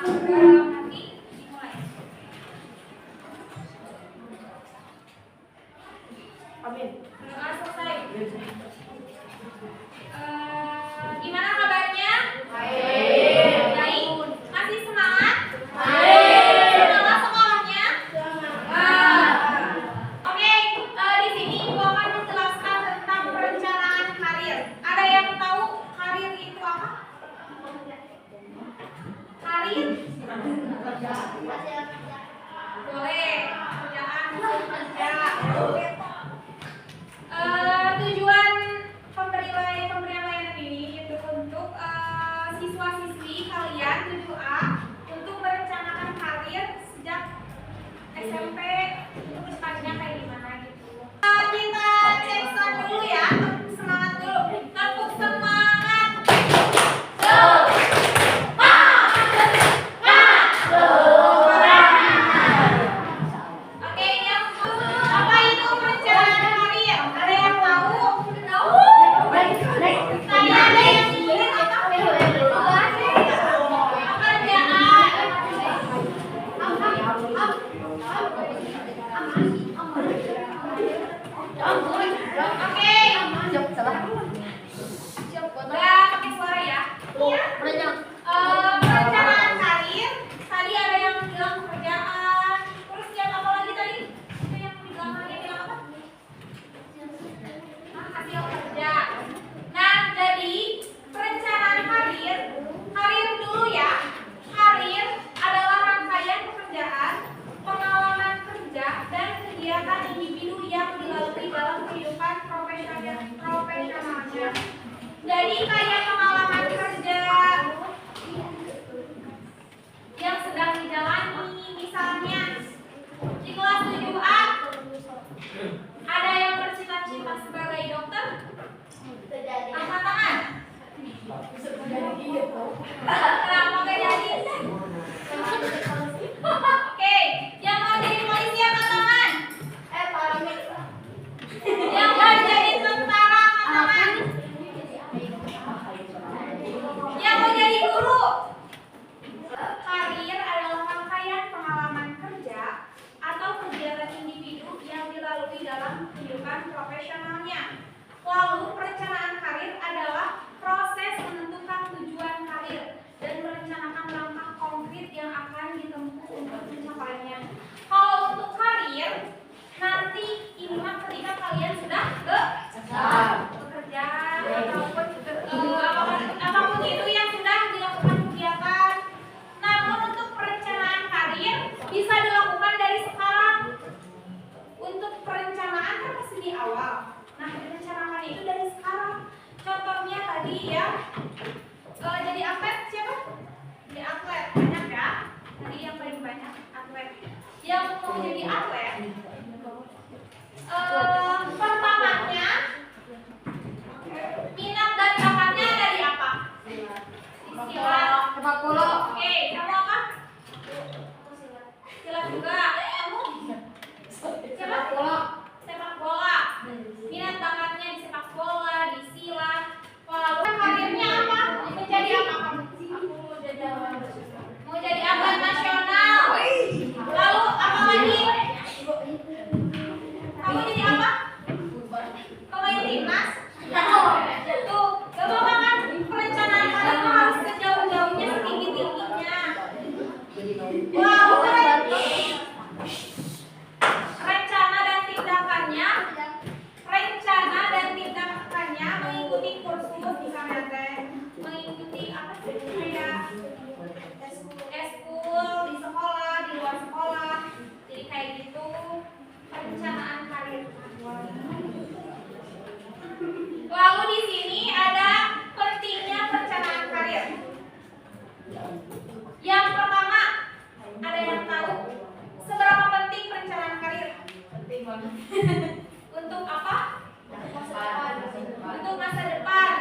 dalam hati dimulai. Amin. Doa selesai. Gimana kabarnya? Baik. Baik. Masih semangat? Baik. Semangat sekolahnya? Oke, di sini Ibu akan menjelaskan tentang perencanaan karir. Ada yang tahu karir itu apa? Karir? Boleh. Kerjaan, kerja. Tujuan pemberian layanan ini itu untuk siswa-siswi kalian 7A untuk merencanakan karir sejak SMP untuk depannya kayak gimana gitu. Kita cek sound dulu ya, semangat dulu. Tepuk semangat. Oke, yang apa itu perencanaan karir? Ada yang tahu? Saya ada yang ingin apa? Udah pakai suara ya. Perencanaan karir. Tadi ada yang bilang pekerjaan. Terus yang apa lagi tadi? Itu yang di belakangnya bilang apa? Hasil kerja. Nah, jadi perencanaan karir. Karir dulu ya. Karir adalah rangkaian pekerjaan, pengalaman kerja, dan kegiatan individu yang dilalui dalam kehidupan profesionalnya. Jadi kayak pengalaman kerja yang sedang dijalani, misalnya di kelas 7A ada yang bercita-cita sebagai dokter? Angkat tangan. Kenapa gak jadi? Oke, yang mau jadi polisi angkat tangan. Yang mau jadi tentara angkat tangan. Yang mau jadi guru. Karir adalah rangkaian pengalaman kerja atau kegiatan individu yang dilalui dalam kehidupan profesionalnya. Lalu perencanaan karir adalah proses menentukan tujuan karir dan merencanakan langkah konkret yang akan ditempuh untuk mencapainya. Kalau untuk karir, nanti ini mah ketika kalian sudah bekerja ataupun apapun itu yang sudah dilakukan kegiatan. Namun untuk perencanaan karir bisa dilakukan dari sekarang. Untuk perencanaan kan masih di awal. Nah, direncanakan itu dari sekarang. Contohnya tadi ya, jadi atlet siapa? Jadi atlet banyak ya. Tadi yang paling banyak atlet. Yang mau jadi atlet, pertamanya minat dan bakatnya dari apa? Silat. Sepak bola. Oke, kamu apa? Silat juga. Kamu? Siapa? Sepak bola. Minat bakatnya di sepak bola, di silat. Lalu karirnya apa? Menjadi apa kamu? Mau jadi atlet nasional. Lalu apa lagi? Kamu jadi apa? Pemain timnas? Tuh, gampang kan? Perencanaan karir harus sejauh-jauhnya, setinggi-tingginya. Lalu rencana dan tindakannya mengikuti kursus misalnya teh, mengikuti apa sih kayak eskul di sekolah, di luar sekolah. Jadi kayak gitu perencanaan karir. Lalu di sini ada pentingnya perencanaan karir. Yang pertama, ada yang tahu seberapa penting perencanaan karir? Penting banget. Untuk apa? Untuk masa depan.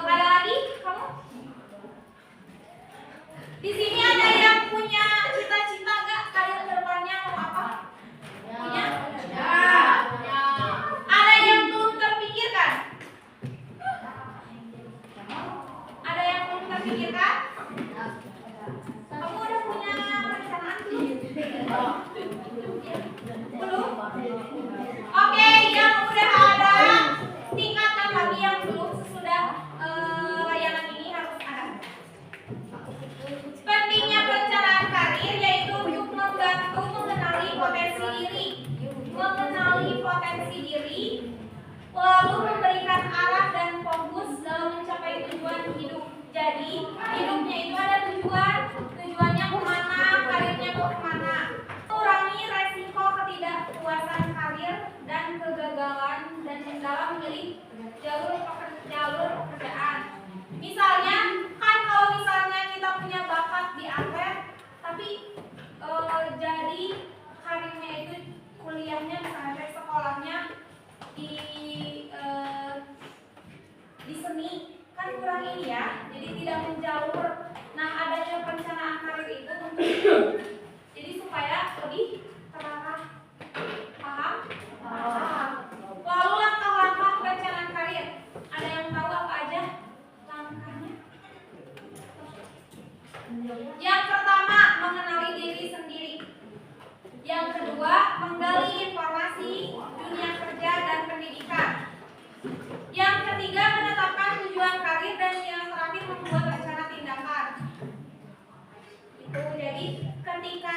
Ada lagi kamu? Di sini ada yang punya cita-cita nggak karir kedepannya mau apa? Punya? Ada yang belum terpikirkan? Ada yang belum terpikirkan? Kamu udah punya perencanaan belum? Belum? Oke, yang udah ada tingkatkan lagi yang belum sesudah layanan ini harus ada. Pentingnya perencanaan karir yaitu untuk membantu mengenali potensi diri, lalu memberikan arah dan fokus dalam mencapai tujuan hidup. Jadi hidupnya itu ada tujuannya kemana, karirnya mau kemana. Kurangi resiko ketidakpuasan karir dan kegagalan dan dalam memilih jalur pekerjaan. Misalnya, kan kalau misalnya kita punya bakat di atlet, tapi jadi karirnya itu kuliahnya misalnya sekolahnya di seni, kan kurang ini ya, jadi tidak menjalur. Nah, adanya perencanaan karir itu untuk jadi supaya lebih terarah. Paham? Lalu langkah-langkah perencanaan karir, ada yang tahu apa aja langkahnya? Yang pertama, mengenali diri sendiri. Yang kedua, menggali informasi dunia kerja dan pendidikan. Yang ketiga, menetapkan tujuan karir, dan yang terakhir membuat rencana tindakan. Itu jadi ketika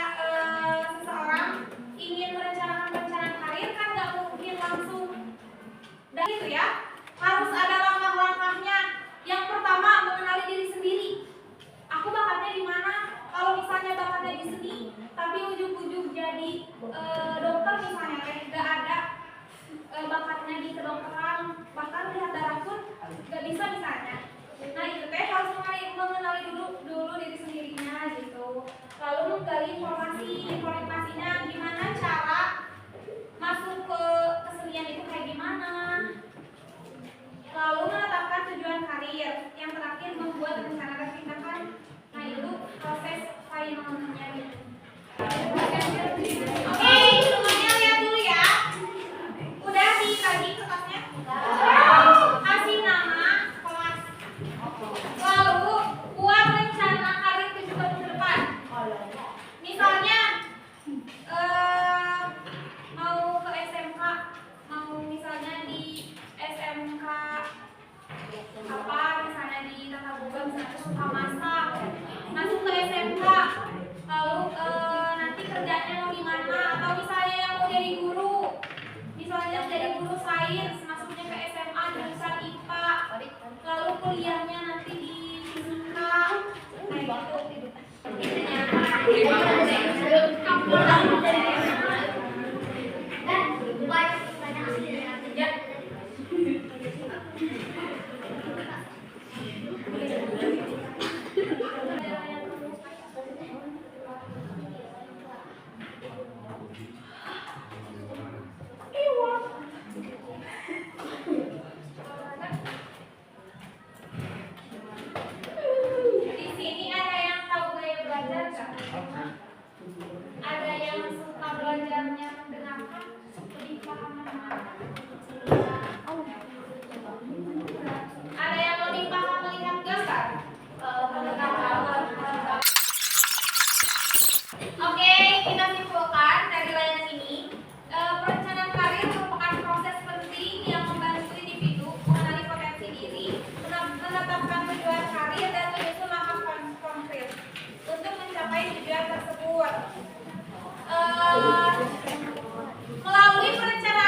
seseorang ingin merencanakan perencanaan karir kan nggak mungkin langsung. Dan itu ya, harus ada langkah-langkahnya. Yang pertama, mengenali diri sendiri. Aku bakatnya di mana? Kalau misalnya bakatnya di seni, tapi ujung-ujung jadi dokter misalnya, nggak ada bakatnya di kedokteran, bahkan lihat darah pun nggak bisa misalnya. Nah itu teh harus mengenali dulu diri sendirinya gitu. Lalu menggali informasinya gimana cara masuk ke kesenian itu kayak gimana. Lalu menetapkan tujuan karir. Yang terakhir membuat rencana dan tindakan. Nah itu proses finalnya gitu. Oke, semuanya lihat dulu ya. Udah dibagi kertasnya? Kasih nama kelas. Lalu buat rencana karir 7 tahun ke depan. Misalnya mau ke SMK, mau misalnya di SMK apa, misalnya di Tata Boga, misalnya suka masak, masuk ke SMK, lalu nanti kerjanya mau di mana, atau misalnya yang mau jadi guru, misalnya jadi guru sains, masuknya ke SMA jurusan IPA, lalu kuliahnya nanti di fisika, kayak gitu. Di sini ada yang tahu gaya belajar nggak? Ada yang suka belajarnya mendengarkan, lebih paham mendengarkan? Ada yang lebih paham melihat gambar? Oke, kita simpulkan dari layanan ini, perencanaan karir merupakan proses penting yang membantu individu mengenali potensi diri, menetapkan tujuan karir, dan menyusun langkah konkret untuk mencapai tujuan tersebut. Melalui perencanaan